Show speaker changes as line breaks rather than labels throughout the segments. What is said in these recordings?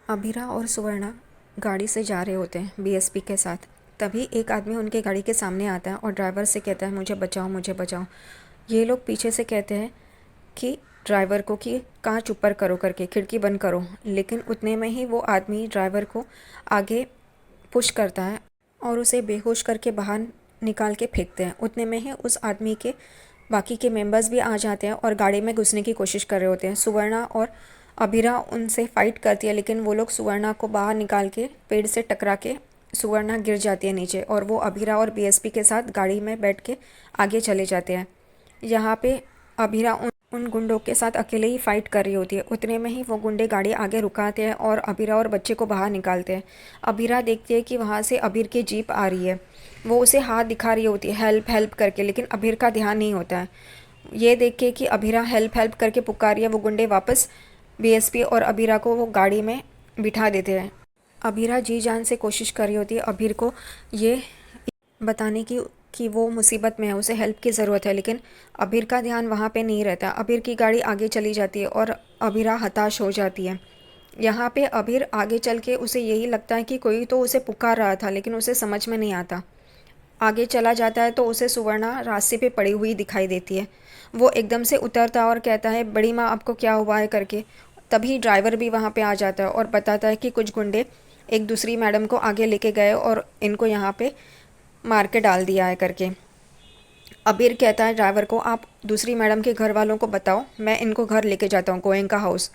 अभिरा और सुवर्णा गाड़ी से जा रहे होते हैं बीएसपी के साथ। तभी एक आदमी उनके गाड़ी के सामने आता है और ड्राइवर से कहता है मुझे बचाओ मुझे बचाओ। ये लोग पीछे से कहते हैं कि ड्राइवर को कि कांच ऊपर करो करके खिड़की बंद करो, लेकिन उतने में ही वो आदमी ड्राइवर को आगे पुश करता है और उसे बेहोश करके बाहर निकाल के फेंकते हैं। उतने में ही उस आदमी के बाकी के मेंबर्स भी आ जाते हैं और गाड़ी में घुसने की कोशिश कर रहे होते हैं। सुवर्णा और अभिरा उनसे फाइट करती है, लेकिन वो लोग सुवर्णा को बाहर निकाल के पेड़ से टकरा के सुवर्णा गिर जाती है नीचे और वो अभिरा और बीएसपी के साथ गाड़ी में बैठ के आगे चले जाते हैं। यहाँ पे अभिरा उन गुंडों के साथ अकेले ही फाइट कर रही होती है। उतने में ही वो गुंडे गाड़ी आगे रुकाते हैं और अभिरा और बच्चे को बाहर निकालते हैं। अभिरा देखती है कि वहाँ से अबीर की जीप आ रही है। वो उसे हाथ दिखा रही होती है हेल्प हेल्प करके, लेकिन अबीर का ध्यान नहीं होता है। ये देख के कि अभिरा हेल्प हेल्प करके पुकार रही है, वो गुंडे वापस बीएसपी और अभिरा को वो गाड़ी में बिठा देते हैं। अभिरा जी जान से कोशिश कर रही होती है अबीर को ये बताने की कि वो मुसीबत में है, उसे हेल्प की ज़रूरत है, लेकिन अबीर का ध्यान वहाँ पे नहीं रहता। अबीर की गाड़ी आगे चली जाती है और अभिरा हताश हो जाती है। यहाँ पे अबीर आगे चल के उसे यही लगता है कि कोई तो उसे पुकार रहा था, लेकिन उसे समझ में नहीं आता। आगे चला जाता है तो उसे सुवर्णा रास्ते पे पड़ी हुई दिखाई देती है। वो एकदम से उतरता और कहता है बड़ी माँ आपको क्या हुआ है करके। तभी ड्राइवर भी वहाँ पे आ जाता है और बताता है कि कुछ गुंडे एक दूसरी मैडम को आगे लेके गए और इनको यहाँ पे मार के डाल दिया है करके। अबीर कहता है ड्राइवर को आप दूसरी मैडम के घर वालों को बताओ, मैं इनको घर लेके जाता हूँ गोयनका हाउस।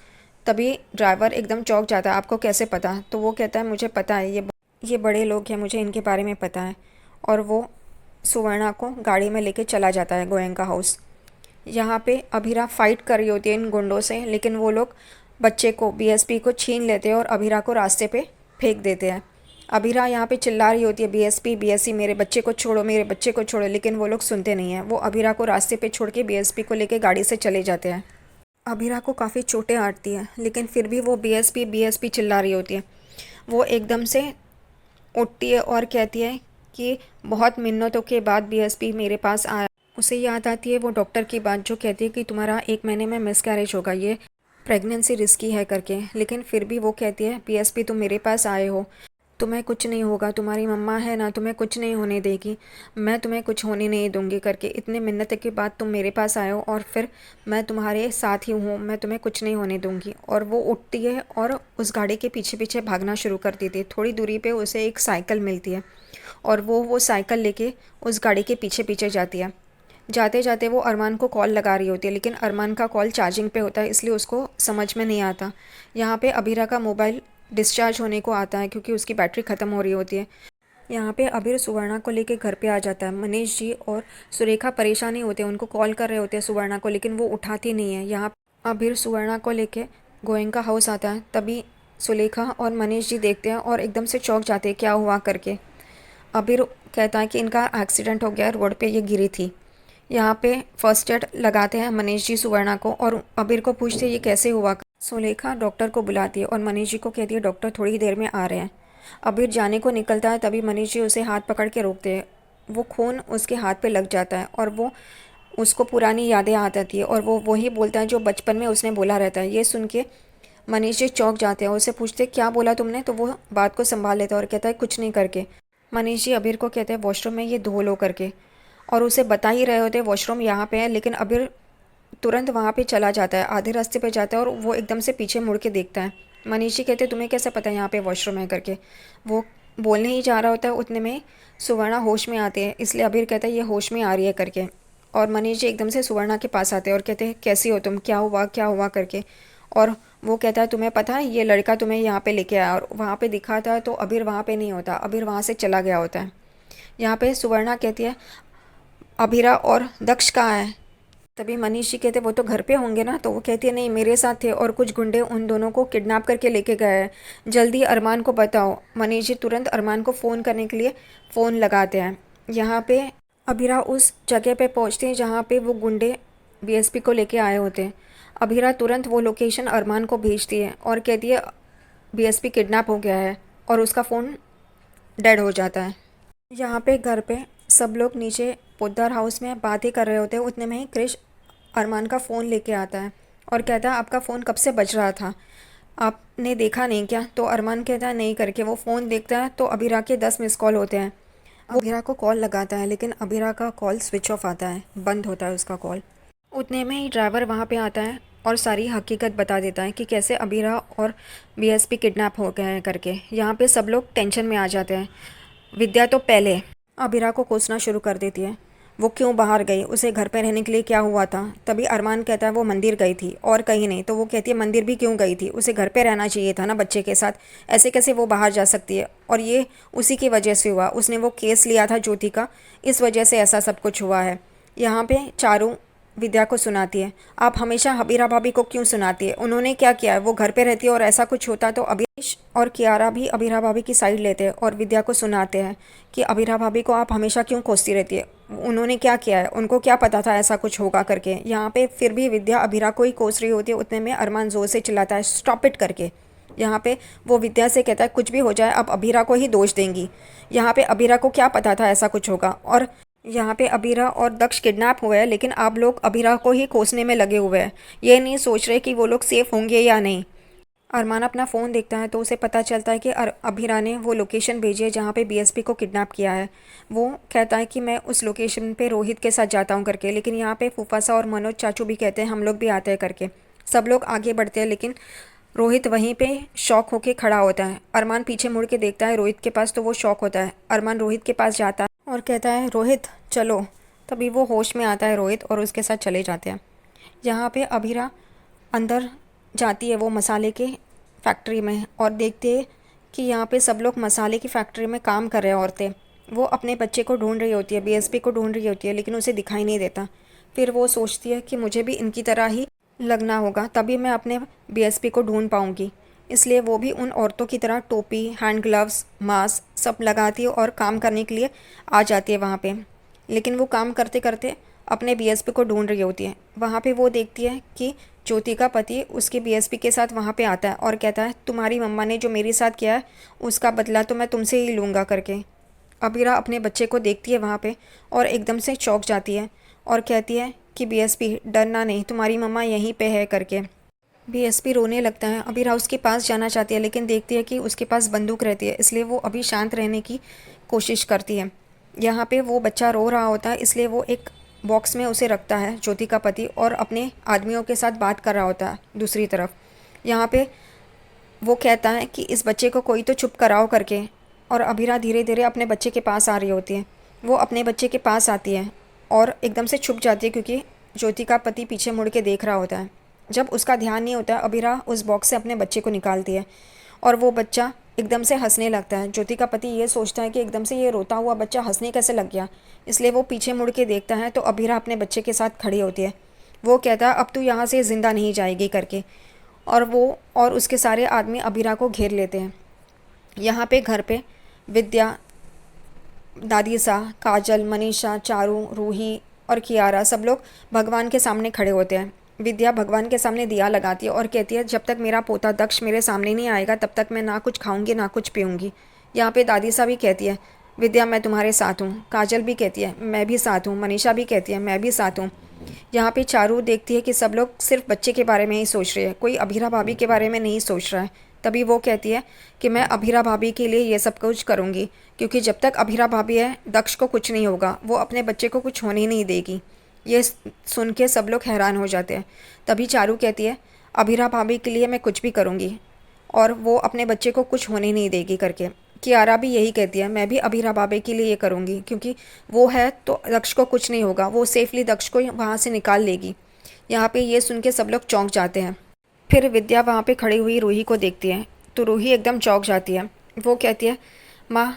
तभी ड्राइवर एकदम चौंक जाता है, आपको कैसे पता? तो वो कहता है मुझे पता है, ये बड़े लोग हैं, मुझे इनके बारे में पता है। और वो सुवर्णा को गाड़ी में लेके चला जाता है गोयनका हाउस। यहाँ पे अभिरा फाइट कर रही होती है इन गुंडों से, लेकिन वो लोग बच्चे को बीएसपी को छीन लेते हैं और अभिरा को रास्ते पे फेंक देते हैं। अभिरा यहाँ पे चिल्ला रही होती है बीएसपी बीएसपी मेरे बच्चे को छोड़ो मेरे बच्चे को छोड़ो, लेकिन वो लोग सुनते नहीं हैं। वो अभिरा को रास्ते पे छोड़ के बीएसपी को लेके गाड़ी से चले जाते हैं। अभिरा को काफ़ी चोटें आती हैं, लेकिन फिर भी वो बीएसपी बीएसपी चिल्ला रही होती है। वो एकदम से उठती है और कहती है कि बहुत मिन्नतों के बाद बीएसपी मेरे पास आया। उसे याद आती है वो डॉक्टर की बात जो कहती है कि तुम्हारा 1 महीने में मिसकैरेज होगा, ये प्रेगनेंसी रिस्की है करके। लेकिन फिर भी वो कहती है बीएसपी तुम मेरे पास आए हो, तुम्हें कुछ नहीं होगा, तुम्हारी मम्मा है ना, तुम्हें कुछ नहीं होने देगी, मैं तुम्हें कुछ होने नहीं दूंगी करके। इतने मिन्नत के बाद तुम मेरे पास आए हो और फिर मैं तुम्हारे साथ ही हूँ, मैं तुम्हें कुछ नहीं होने दूंगी। और वो उठती है और उस गाड़ी के पीछे पीछे भागना शुरू कर देती है। थोड़ी दूरी पे उसे एक साइकिल मिलती है और वो साइकिल लेके उस गाड़ी के पीछे पीछे जाती है। जाते जाते वो अरमान को कॉल लगा रही होती है, लेकिन अरमान का कॉल चार्जिंग पे होता है, इसलिए उसको समझ में नहीं आता। यहाँ पे अबीरा का मोबाइल डिस्चार्ज होने को आता है क्योंकि उसकी बैटरी ख़त्म हो रही होती है। यहाँ पे अबीर सुवर्णा को लेके घर पे आ जाता है। मनीष जी और सुरेखा परेशानी होते हैं, उनको कॉल कर रहे होते हैं सुवर्णा को, लेकिन वो उठाती नहीं है। यहाँ अबीर सुवर्णा को लेके गोयनका हाउस आता है। तभी सुलेखा और मनीष जी देखते हैं और एकदम से चौंक जाते हैं क्या हुआ करके। अबीर कहता है कि इनका एक्सीडेंट हो गया, रोड पे ये गिरी थी। यहाँ पे फर्स्ट एड लगाते हैं मनीष जी सुवर्णा को और अबीर को पूछते हैं ये कैसे हुआ। सुलेखा डॉक्टर को बुलाती है और मनीष जी को कहती है डॉक्टर थोड़ी देर में आ रहे हैं। अबीर जाने को निकलता है, तभी मनीष जी उसे हाथ पकड़ के रोकते हैं। वो खून उसके हाथ पे लग जाता है और वो उसको पुरानी यादें आ जाती है और वो वही बोलता है जो बचपन में उसने बोला रहता है। ये सुन के मनीष जी चौंक जाते हैं, उससे पूछते क्या बोला तुमने? तो वो बात को संभाल लेता है और कहता है कुछ नहीं करके। मनीष जी अबीर को कहते हैं वॉशरूम में ये धो लो करके, और उसे बता ही रहे होते वॉशरूम यहाँ पे है, लेकिन अबीर तुरंत वहाँ पे चला जाता है। आधे रास्ते पे जाता है और वो एकदम से पीछे मुड़ के देखता है। मनीष जी कहते तुम्हें कैसे पता है यहाँ पे वॉशरूम है करके। वो बोलने ही जा रहा होता है, उतने में सुवर्णा होश में आते हैं, इसलिए अबीर कहता है ये होश में आ रही है करके। और मनीष जी एकदम से सुवर्णा के पास आते हैं और कहते हैं कैसी हो तुम, क्या हुआ करके। और वो कहता है तुम्हें पता है ये लड़का तुम्हें यहाँ पे लेके आया, और वहाँ पे दिखा था तो अबीर वहाँ पे नहीं होता, अबीर वहाँ से चला गया होता है। यहाँ पे सुवर्णा कहती है अभीरा और दक्ष कहाँ है? तभी मनीष जी कहते वो तो घर पे होंगे ना। तो वो कहती है नहीं मेरे साथ थे और कुछ गुंडे उन दोनों को किडनैप करके लेके गए हैं, जल्दी अरमान को बताओ। मनीष जी तुरंत अरमान को फ़ोन करने के लिए फ़ोन लगाते हैं। यहाँ पे अभीरा उस जगह पे पहुँचते हैं जहाँ पे वो गुंडे बीएसपी को लेके आए होते हैं। अभीरा तुरंत वो लोकेशन अरमान को भेजती है और कहती है बीएसपी किडनैप हो गया है, और उसका फ़ोन डेड हो जाता है। यहाँ पे घर पे सब लोग नीचे पोद्दार हाउस में बातें कर रहे होते हैं। उतने में ही क्रिश अरमान का फ़ोन लेके आता है और कहता है आपका फ़ोन कब से बज रहा था? आपने देखा नहीं क्या? तो अरमान कहता है नहीं करके। वो फ़ोन देखता है तो अबीरा के 10 मिस कॉल होते हैं। वो अबीरा को कॉल लगाता है लेकिन अबीरा का कॉल स्विच ऑफ आता है, बंद होता है उसका कॉल। उतने में ही ड्राइवर वहाँ पे आता है और सारी हकीकत बता देता है कि कैसे अबीरा और बीएसपी किडनैप हो गए हैं करके। यहाँ पे सब लोग टेंशन में आ जाते हैं। विद्या तो पहले अबीरा को कोसना शुरू कर देती है, वो क्यों बाहर गई, उसे घर पे रहने के लिए क्या हुआ था। तभी अरमान कहता है वो मंदिर गई थी और कहीं नहीं। तो वो कहती है मंदिर भी क्यों गई थी, उसे घर पे रहना चाहिए था ना बच्चे के साथ, ऐसे कैसे वो बाहर जा सकती है। और ये उसी की वजह से हुआ, उसने वो केस लिया था ज्योति का, इस वजह से ऐसा सब कुछ हुआ है। यहाँ पे चारू विद्या को सुनाती है, आप हमेशा अबीरा भाभी को क्यों सुनाती है, उन्होंने क्या किया है, वो घर पे रहती है और ऐसा कुछ होता तो अभिष और कियारा भी अबीरा भाभी की साइड लेते हैं और विद्या को सुनाते हैं कि अबीरा भाभी को आप हमेशा क्यों कोसती रहती है, उन्होंने क्या किया है, उनको क्या पता था ऐसा कुछ होगा करके। यहाँ पे फिर भी विद्या अबीरा को ही कोस रही होती है। उतने में अरमान जोर से चिल्लाता है स्टॉप इट करके। यहाँ पे वो विद्या से कहता है कुछ भी हो जाए आप अबीरा को ही दोष देंगी। यहाँ पे अबीरा को क्या पता था ऐसा कुछ होगा। और यहाँ पे अबीरा और दक्ष किडनैप हुए हैं लेकिन आप लोग अबीरा को ही कोसने में लगे हुए हैं, ये नहीं सोच रहे कि वो लोग सेफ होंगे या नहीं। अरमान अपना फ़ोन देखता है तो उसे पता चलता है कि अबीरा ने वो लोकेशन भेजी है जहाँ पे बीएसपी को किडनैप किया है। वो कहता है कि मैं उस लोकेशन पे रोहित के साथ जाता हूँ करके, लेकिन यहाँ पे फूफासा और मनोज चाचू भी कहते हैं हम लोग भी आते हैं करके। सब लोग आगे बढ़ते हैं लेकिन रोहित वहीं पे शॉक होके खड़ा होता है। अरमान पीछे मुड़ के देखता है रोहित के पास तो वो शॉक होता है। अरमान रोहित के पास जाता है और कहता है रोहित चलो। तभी वो होश में आता है रोहित और उसके साथ चले जाते हैं। यहाँ पे अबीरा अंदर जाती है वो मसाले के फैक्ट्री में और देखती है कि यहाँ पे सब लोग मसाले की फैक्ट्री में काम कर रहे हैं औरतें। वो अपने बच्चे को ढूंढ रही होती है, बीएसपी को ढूंढ रही होती है लेकिन उसे दिखाई नहीं देता। फिर वो सोचती है कि मुझे भी इनकी तरह ही लगना होगा तभी मैं अपने बीएसपी को ढूंढ पाऊँगी। इसलिए वो भी उन औरतों की तरह टोपी, हैंड ग्लव्स, मास्क सब लगाती है और काम करने के लिए आ जाती है वहाँ पे। लेकिन वो काम करते करते अपने बीएसपी को ढूंढ रही होती है। वहाँ पे वो देखती है कि ज्योति का पति उसके बीएसपी के साथ वहाँ पे आता है और कहता है तुम्हारी मम्मा ने जो मेरे साथ किया है उसका बदला तो मैं तुमसे ही लूँगा करके। अबीरा अपने बच्चे को देखती है वहाँ पे और एकदम से चौंक जाती है और कहती है कि बीएसपी डरना नहीं, तुम्हारी मम्मा यहीं पे है करके। बीएसपी रोने लगता है। अबीरा उसके पास जाना चाहती है लेकिन देखती है कि उसके पास बंदूक रहती है, इसलिए वो अभी शांत रहने की कोशिश करती है। यहाँ पे वो बच्चा रो रहा होता है इसलिए वो एक बॉक्स में उसे रखता है ज्योति का पति और अपने आदमियों के साथ बात कर रहा होता है दूसरी तरफ। यहाँ पे वो कहता है कि इस बच्चे को कोई तो चुप कराओ करके। और अबीरा धीरे धीरे अपने बच्चे के पास आ रही होती है। वो अपने बच्चे के पास आती है और एकदम से छुप जाती है क्योंकि ज्योति का पति पीछे मुड़ के देख रहा होता है। जब उसका ध्यान नहीं होता अबीरा उस बॉक्स से अपने बच्चे को निकालती है और वो बच्चा एकदम से हंसने लगता है। ज्योति का पति ये सोचता है कि एकदम से ये रोता हुआ बच्चा हंसने कैसे लग गया, इसलिए वो पीछे मुड़ के देखता है तो अबीरा अपने बच्चे के साथ खड़ी होती है। वो कहता है अब तू यहाँ से ज़िंदा नहीं जाएगी करके। और वो और उसके सारे आदमी अबीरा को घेर लेते हैं। यहाँ पे घर पे विद्या, दादी सा, काजल, मनीषा, चारू, रूही और कियारा सब लोग भगवान के सामने खड़े होते हैं। विद्या भगवान के सामने दिया लगाती है और कहती है जब तक मेरा पोता दक्ष मेरे सामने नहीं आएगा तब तक मैं ना कुछ खाऊंगी ना कुछ पीऊँगी। यहाँ पे दादी सा भी कहती है विद्या मैं तुम्हारे साथ हूँ। काजल भी कहती है मैं भी साथ हूँ। मनीषा भी कहती है मैं भी साथ हूँ। यहाँ पे चारू देखती है कि सब लोग सिर्फ बच्चे के बारे में ही सोच रहे हैं, कोई अभीरा भाभी के बारे में नहीं सोच रहा है। तभी वो कहती है कि मैं अभीरा भाभी के लिए ये सब कुछ करूँगी क्योंकि जब तक अभीरा भाभी है दक्ष को कुछ नहीं होगा, वो अपने बच्चे को कुछ होने ही नहीं देगी। ये सुन के सब लोग हैरान हो जाते हैं। तभी चारू कहती है अभीरा भाभी के लिए मैं कुछ भी करूँगी और वो अपने बच्चे को कुछ होने नहीं देगी करके। कियारा भी यही कहती है मैं भी अभीरा भाभी के लिए ये करूँगी क्योंकि वो है तो दक्ष को कुछ नहीं होगा, वो सेफली दक्ष को वहाँ से निकाल लेगी। यहाँ पे ये सुन के सब लोग चौंक जाते हैं। फिर विद्या वहाँ पे खड़ी हुई रूही को देखती है तो रूही एकदम चौंक जाती है। वो कहती है माँ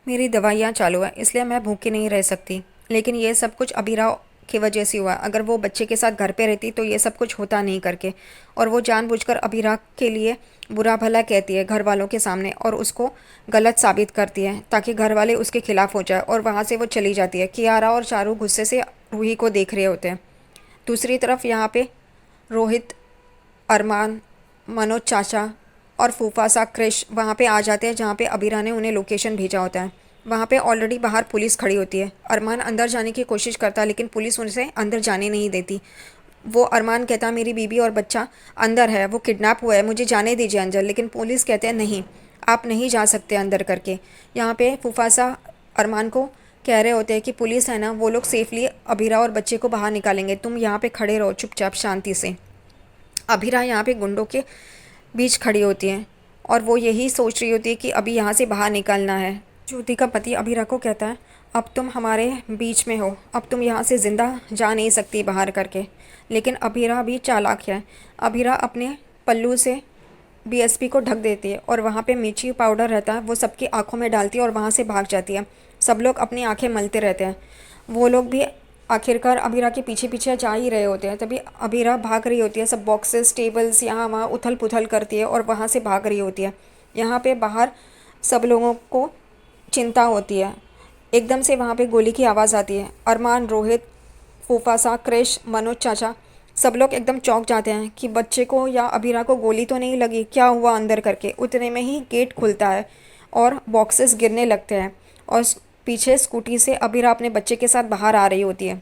मेरी दवाइयाँ चालू है इसलिए मैं भूखी नहीं रह सकती, लेकिन ये सब कुछ अबीरा की वजह से हुआ, अगर वो बच्चे के साथ घर पे रहती तो ये सब कुछ होता नहीं करके। और वो जानबूझकर अबीरा के लिए बुरा भला कहती है घर वालों के सामने और उसको गलत साबित करती है ताकि घर वाले उसके खिलाफ हो जाए और वहाँ से वो चली जाती है। कियारा और चारू गुस्से से रूही को देख रहे होते हैं। दूसरी तरफ यहाँ पे रोहित, अरमान, मनोज चाचा और फूफा सा क्रिश वहाँ पे आ जाते हैं जहाँ पे अबीरा ने उन्हें लोकेशन भेजा होता है। वहाँ पे ऑलरेडी बाहर पुलिस खड़ी होती है। अरमान अंदर जाने की कोशिश करता है लेकिन पुलिस उनसे अंदर जाने नहीं देती। वो अरमान कहता है मेरी बीबी और बच्चा अंदर है, वो किडनैप हुआ है, मुझे जाने दीजिए अंदर। लेकिन पुलिस कहते हैं नहीं, आप नहीं जा सकते अंदर करके। यहाँ पे फुफासा अरमान को कह रहे होते हैं कि पुलिस है ना, वो लोग सेफली अभीरा और बच्चे को बाहर निकालेंगे, तुम यहाँ पे खड़े रहो चुपचाप शांति से। अभीरा यहाँ पे गुंडों के बीच खड़ी होती है और वो यही सोच रही होती है कि अभी यहाँ से बाहर निकलना है। ज्योति का पति अभीरा को कहता है अब तुम हमारे बीच में हो, अब तुम यहाँ से ज़िंदा जा नहीं सकती बाहर करके। लेकिन अभीरा भी चालाक है। अभीरा अपने पल्लू से बीएसपी को ढक देती है और वहाँ पे मिर्ची पाउडर रहता है वो सबकी आंखों में डालती है और वहाँ से भाग जाती है। सब लोग अपनी आंखें मलते रहते हैं। वो लोग भी आखिरकार अभीरा के पीछे पीछे जा ही रहे होते हैं। तभी अभीरा भाग रही होती है, सब बॉक्सेस टेबल्स यहाँ वहाँ उथल पुथल करती है और वहाँ से भाग रही होती है। यहाँ पे बाहर सब लोगों को चिंता होती है। एकदम से वहाँ पे गोली की आवाज़ आती है। अरमान, रोहित, फूफासा, क्रिश, मनोज चाचा सब लोग एकदम चौंक जाते हैं कि बच्चे को या अभीरा को गोली तो नहीं लगी, क्या हुआ अंदर करके। उतने में ही गेट खुलता है और बॉक्सेस गिरने लगते हैं और पीछे स्कूटी से अभीरा अपने बच्चे के साथ बाहर आ रही होती है।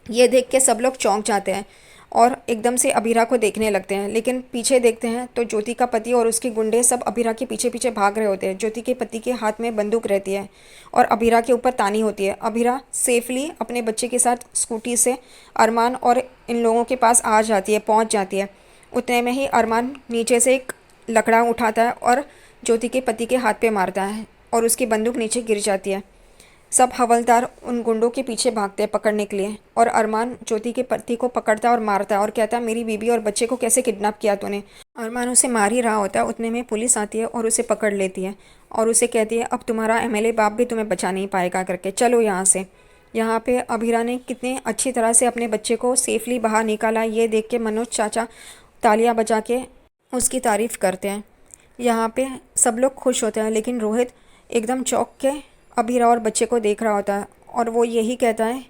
ये देख के सब लोग चौंक जाते हैं और एकदम से अभीरा को देखने लगते हैं। लेकिन पीछे देखते हैं तो ज्योति का पति और उसके गुंडे सब अभीरा के पीछे पीछे भाग रहे होते हैं। ज्योति के पति के हाथ में बंदूक रहती है और अभीरा के ऊपर तानी होती है। अभीरा सेफली अपने बच्चे के साथ स्कूटी से अरमान और इन लोगों के पास आ जाती है, पहुंच जाती है। उतने में ही अरमान नीचे से एक लकड़ा उठाता है और ज्योति के पति के हाथ पे मारता है और उसकी बंदूक नीचे गिर जाती है। सब हवलदार उन गुंडों के पीछे भागते हैं पकड़ने के लिए और अरमान ज्योति के पति को पकड़ता है और मारता है और कहता है मेरी बीबी और बच्चे को कैसे किडनैप किया तूने। अरमान उसे मार ही रहा होता है। उतने में पुलिस आती है और उसे पकड़ लेती है और उसे कहती है अब तुम्हारा एमएलए बाप भी तुम्हें बचा नहीं पाएगा करके, चलो यहाँ से। यहाँ पे अभीरा ने कितने अच्छी तरह से अपने बच्चे को सेफली बाहर निकाला, ये देख के मनोज चाचा तालियां बजा के उसकी तारीफ़ करते हैं। यहाँ पे सब लोग खुश होते हैं लेकिन रोहित एकदम चौंक के अभीरा और बच्चे को देख रहा होता है और वो यही कहता है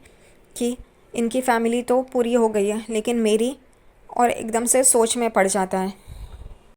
कि इनकी फैमिली तो पूरी हो गई है लेकिन मेरी, और एकदम से सोच में पड़ जाता है।